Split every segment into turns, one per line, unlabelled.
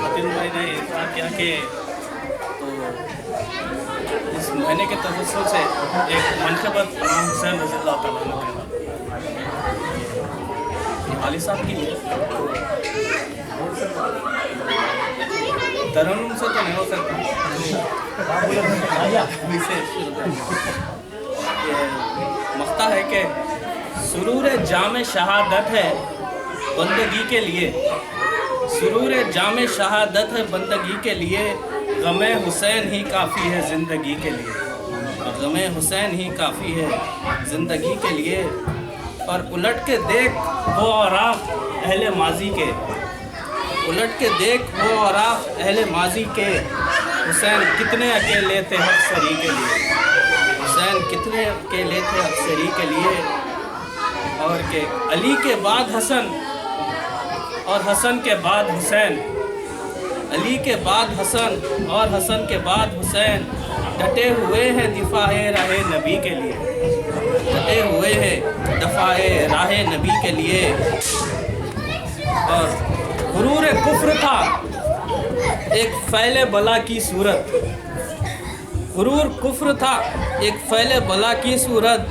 मतीन भाई ने इतना किया कि तो इस महीने के तवज्जुह से एक मनक़बत इमाम हुसैन रज़ियल्लाहु तआला अन्हु कहना अली साहब की तरन्नुम से तो नहीं हो सकता। मख्ता है कि सुरूर जामे शहादत है बंदगी के लिए, सुरूर जामे शहादत है बंदगी के लिए, गमे हुसैन ही काफ़ी है ज़िंदगी के लिए, गमे हुसैन ही काफ़ी है ज़िंदगी के लिए। और उलट के देख वो औराक़ अहले माजी के, उलट के देख वो औराक़ अहले माजी के, हुसैन कितने अकेले थे हक सरी के लिए, हुसैन कितने अकेले थे हक सरी के लिए। और के अली के बाद हसन और हसन के बाद हुसैन, अली के बाद हसन और हसन के बाद हुसैन, डटे हुए हैं दिफाए राहे नबी के लिए, डटे हुए हैं दफाए राहे नबी के लिए। और गुरूर कुफ्र था एक फैले बला की सूरत, गुरूर कुफ्र था एक फैले बला की सूरत,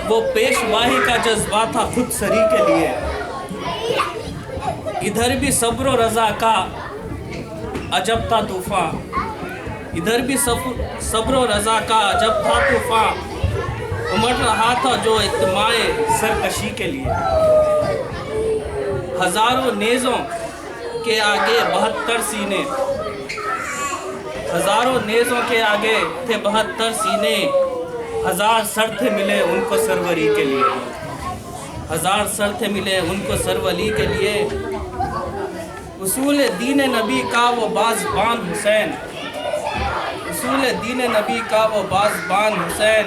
वो पेशवाही का जज्बा था खुद सरी के लिए। इधर भी सब्र रज़ा का अजब था तूफ़ान, इधर भी सब्र रज़ा का अजब था तूफ़ान, उमड़ रहा था जो इत्माए सरकशी के लिए। हज़ारों नेज़ों के आगे 72 सीने, हज़ारों नेज़ों के आगे थे 72 सीने, हज़ार सर थे मिले उनको सरवरी के लिए, हज़ार सर थे मिले उनको सरवली के लिए। उसूल दीन नबी का वो बाज़बान हुसैन, उसूल दीन नबी का वो बाज़बान हुसैन,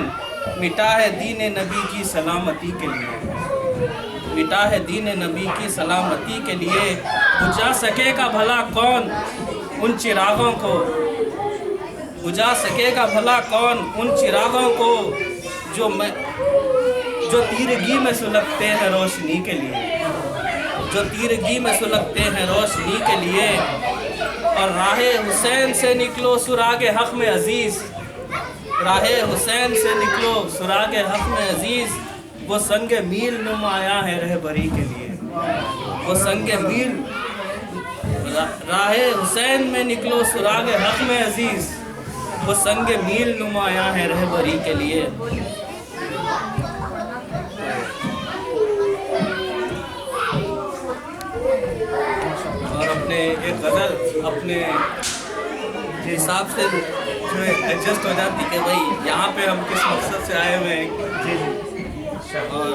मिटा है दीन नबी की सलामती के लिए, मिटा है दीन नबी की सलामती के लिए। बुझा सकेगा भला कौन उन चिरागों को, बुझा सकेगा भला कौन उन चिरागों को, जो तीरगी में सुलगते हैं रोशनी के लिए, जो तीरगी में सुलगते हैं रोशनी के लिए। और राहे हुसैन से निकलो सुरागे हक़ में अज़ीज़, राहे हुसैन से निकलो सुरागे हक़ में अज़ीज़, वो संग मील नुमाया है रहबरी के लिए, वो संग मील राहे हुसैन में निकलो सुरागे हक़ में अज़ीज़, वो संग मील नुमाया है रहबरी के लिए। और अपने एक गज़ल अपने हिसाब से जो एडजस्ट हो जाती कि भाई यहाँ पे हम किस मकसद से आए हुए हैं और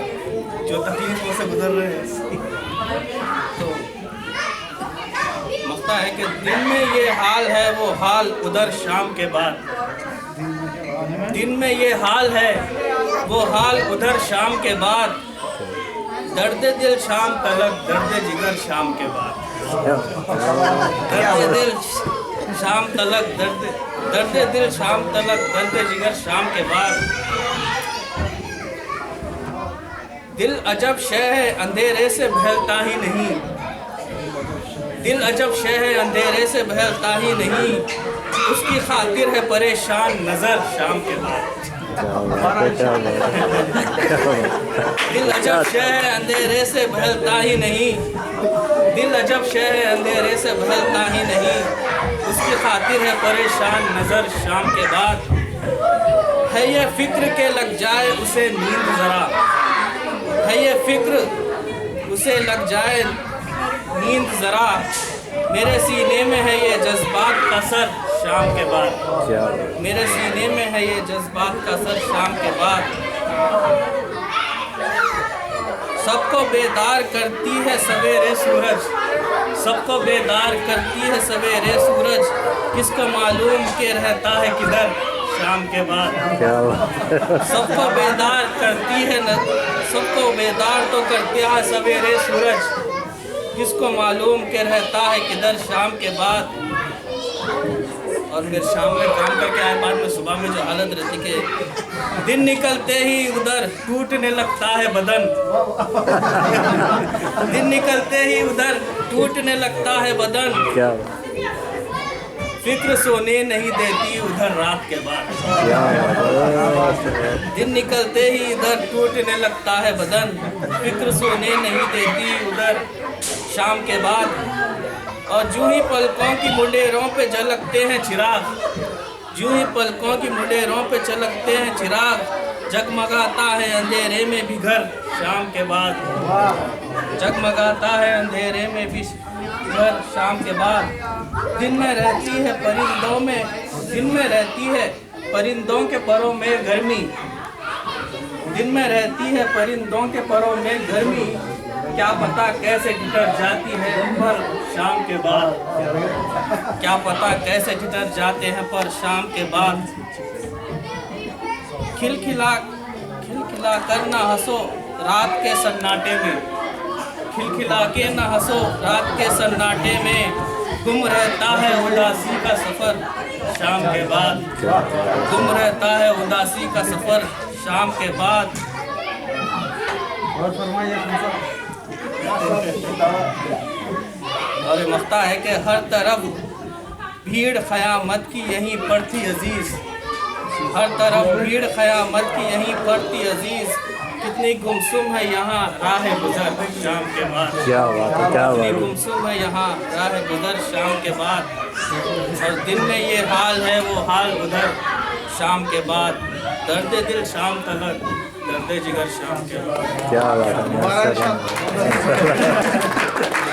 जो तकलीफ़ों से गुजर रहे हैं। तो मख्ता है कि दिन में ये हाल है वो हाल उधर शाम के बाद, दिन में ये हाल है वो हाल उधर शाम के बाद, दर्द दिल शाम तलक दर्द जिगर शाम के बाद, दर्द दिल शाम तलक दर्द दिल शाम तलक दर्द जिगर शाम के बाद। दिल अजब शय है अंधेरे से बहलता ही नहीं, दिल अजब शय है अंधेरे से बहलता ही नहीं, उसकी खातिर है परेशान नज़र शाम के बाद। दिल अजब शय है अंधेरे से बहलता ही नहीं, दिल अजब शय है अंधेरे से बहलता ही नहीं, उसकी खातिर है परेशान नज़र शाम के बाद। है ये फिक्र के लग जाए उसे नींद ज़रा, है ये फिक्र उसे लग जाए नींद ज़रा, मेरे सीने में है ये जज्बात का सर शाम के बाद, मेरे सीने में है ये जज्बात का सर शाम के बाद। सबको बेदार करती है सवेरे सूरज, सबको बेदार करती है सवेरे सूरज, किसको मालूम के रहता है किधर शाम के बाद। सबको बेदार करती है न, सबको बेदार तो करती है सवेरे सूरज, किसको मालूम के रहता है किधर शाम के बाद। और फिर शाम में काम करके आए, बाद में सुबह में जो हालत रहती कि दिन निकलते ही उधर टूटने लगता है बदन, दिन निकलते ही उधर टूटने लगता है बदन,
क्या
फिक्र सोने नहीं देती उधर रात के बाद,
क्या
दिन निकलते ही इधर टूटने लगता है बदन, फिक्र सोने नहीं देती उधर शाम के बाद। और जूं ही पलकों की मुंडेरों पे झलकते हैं चिराग, जूं ही पलकों की मुंडेरों पे झलकते हैं चिराग, जगमगाता है अंधेरे में भी घर शाम के बाद, जगमगाता है अंधेरे में भी घर शाम के बाद। दिन में रहती है परिंदों में, दिन में रहती है परिंदों के परों में गर्मी, दिन में रहती है परिंदों के परों में गर्मी, क्या पता कैसे ठिठर जाती है पर शाम के बाद, क्या पता कैसे ठिठर जाते हैं पर शाम के बाद। खिलखिला कर ना हंसो रात के सन्नाटे में, खिलखिला के ना हंसो रात के सन्नाटे में, गुम रहता है उदासी का सफ़र शाम के बाद, गुम रहता है उदासी का सफ़र शाम के बाद। और मख्ता है कि हर तरफ भीड़ क़यामत की यहीं पर थी अजीज़, हर तरफ भीड़ क़यामत की यहीं पर थी अजीज़, कितनी गुमसुम है यहाँ राह गुज़र शाम के बाद,
क्या बात है, क्या
कितनी
बात है।
गुमसुम है यहाँ राह गुज़र शाम के बाद। और दिन में ये हाल है वो हाल उधर शाम के बाद, दर्द दिल शाम तलक दर्द जिगर शाम के बाद।
क्या बात है।